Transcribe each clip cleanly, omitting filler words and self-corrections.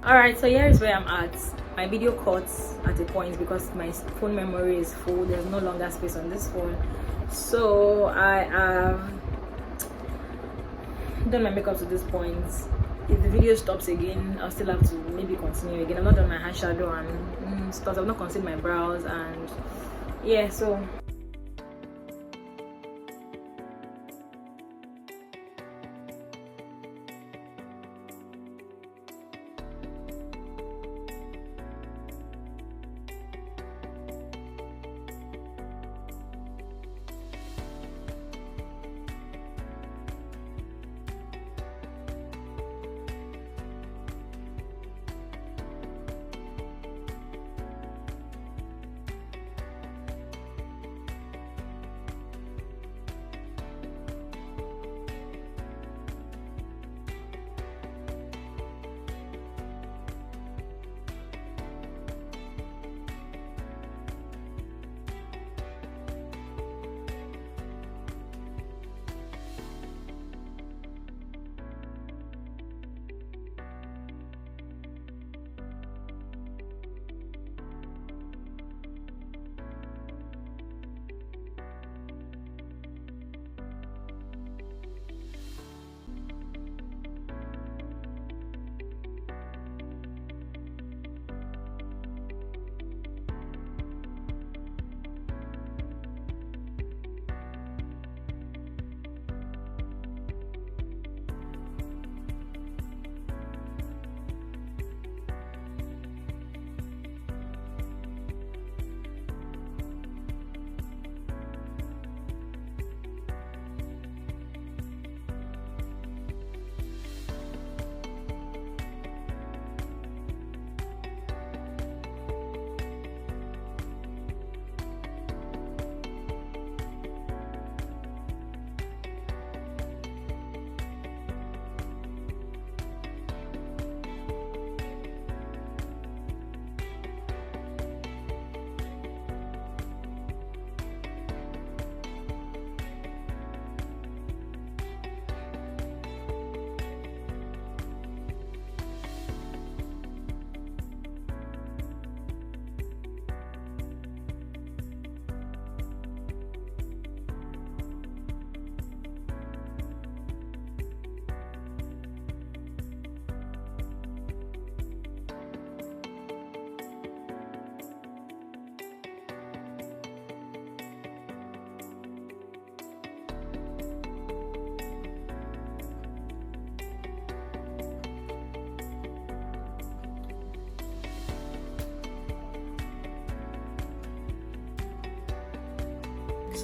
Alright, so here is where I'm at. My video cuts at a point because my phone memory is full. There's no longer space on this phone. So I have done my makeup to this point. If the video stops again, I'll still have to maybe continue again. I've not done my eyeshadow and stuff. I've not concealed my brows, and yeah, so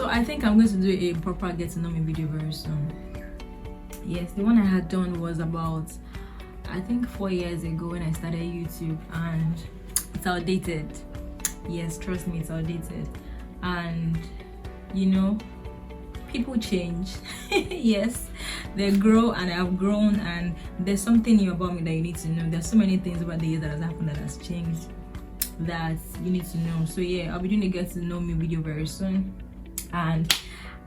I think I'm going to do a proper get to know me video very soon. Yes, the one I had done was about, I think 4 years ago when I started YouTube, and it's outdated. Yes, trust me, it's outdated. And you know, people change. Yes, they grow, and I've grown, and there's something new about me that you need to know. There's so many things about the years that has happened that has changed that you need to know. So yeah, I'll be doing a get to know me video very soon. And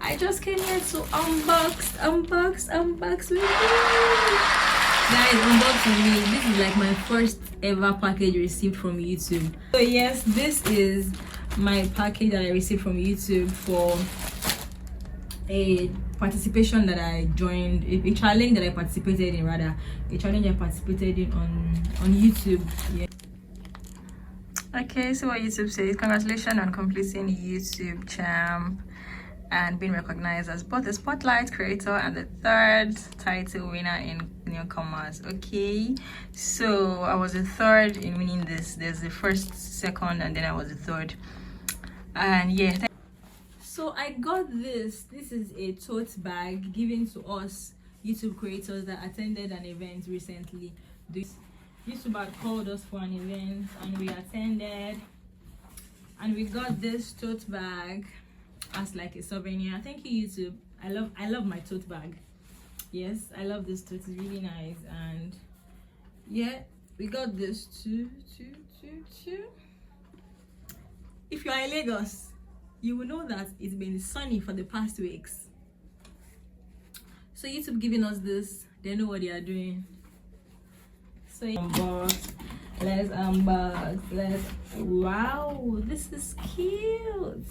I just came here to unbox with you guys. Unbox with me. This is like my first ever package received from YouTube. So yes, this is my package that I received from YouTube for a participation that I joined, a challenge that I participated in, rather a challenge I participated in on YouTube. Yeah. Okay, so what YouTube says: congratulations on completing YouTube Champ and being recognized as both the Spotlight creator and the 3rd title winner in Newcomers. Okay, so I was the 3rd in winning this. There's the 1st, 2nd, and then I was the 3rd. And yeah, so I got this. This is a tote bag given to us YouTube creators that attended an event recently. This YouTube had called us for an event, and we attended, and we got this tote bag as like a souvenir. Thank you, YouTube. I love my tote bag. Yes, I love this tote. It's really nice. And yeah, we got this too. If you are in Lagos, you will know that it's been sunny for the past weeks. So YouTube giving us this, they know what they are doing. So Let's unbox. Wow, this is cute.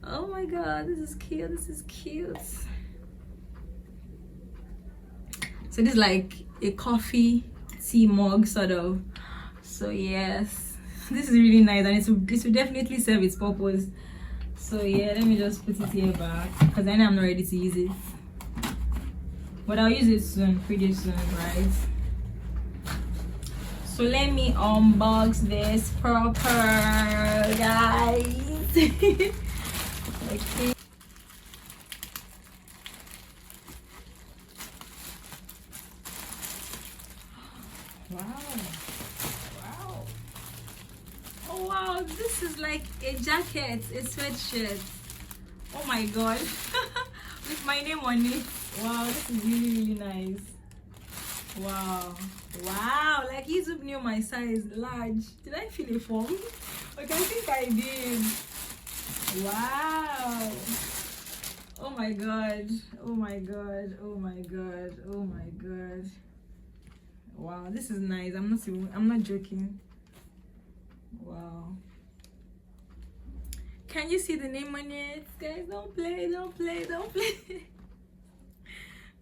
Oh my god, this is cute. This is cute. So this is like a coffee tea mug sort of. So yes, this is really nice, and this will definitely serve its purpose. So yeah, let me just put it here back because I know I'm not ready to use it, but I'll use it soon, pretty soon, right? So let me unbox this proper, guys. Okay. Wow. Oh wow, this is like a jacket, a sweatshirt. Oh my god. With my name on it. Wow, this is really nice. Wow, like YouTube knew my size, large. Did I feel a form? Okay, I think I did. Wow. Oh my god. Wow, this is nice. I'm not joking. Wow. Can you see the name on it? Guys, don't play.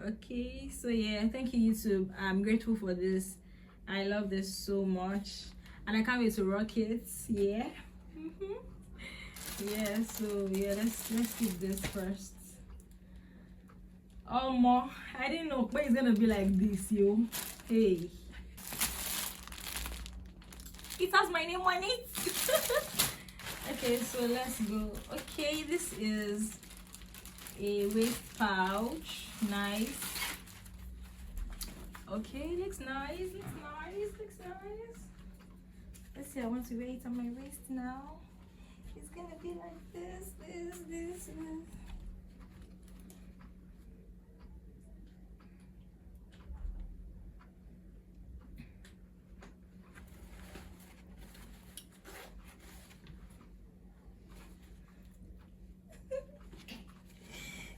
Okay, so yeah, thank you YouTube. I'm grateful for this. I love this so much, and I can't wait to rock it. Yeah. Yeah, so yeah, let's keep this first. More. I didn't know but it's gonna be like this, yo. Hey, it has my name on it. Okay, so let's go. Okay, this is a waist pouch. Nice. Okay, looks nice. Let's see, I want to wear it on my waist now. It's gonna be like this.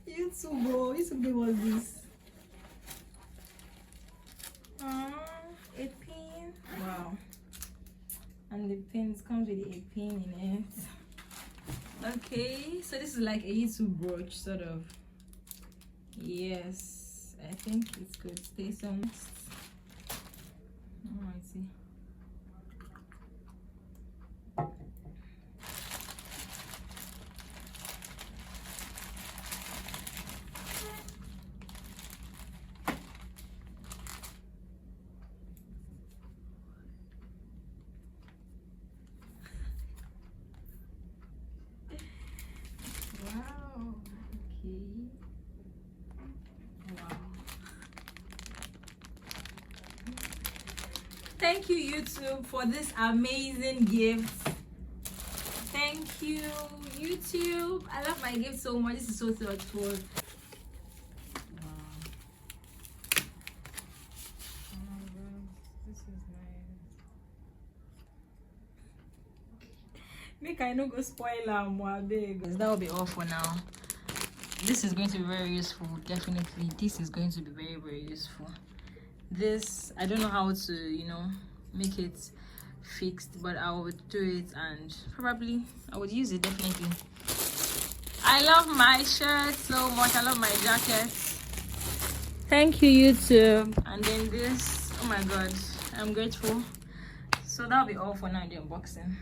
YouTube, give us this. A pin. Wow. And the pins comes with a pin in it. Okay, so this is like a YouTube brooch sort of. Yes, I think it's good. Stay some. Oh, I see. Thank you YouTube for this amazing gift. Thank you YouTube. I love my gift so much. This is so thoughtful. Wow. Oh my god, this is nice. Make I no go spoil am, big. That will be all for now. This is going to be very useful, definitely. This is going to be very, very useful. This, I don't know how to, make it fixed, but I would do it, and probably I would use it, definitely. I love my shirt so much. I love my jacket. Thank you YouTube. And then this, oh my god, I'm grateful. So that'll be all for now, the unboxing.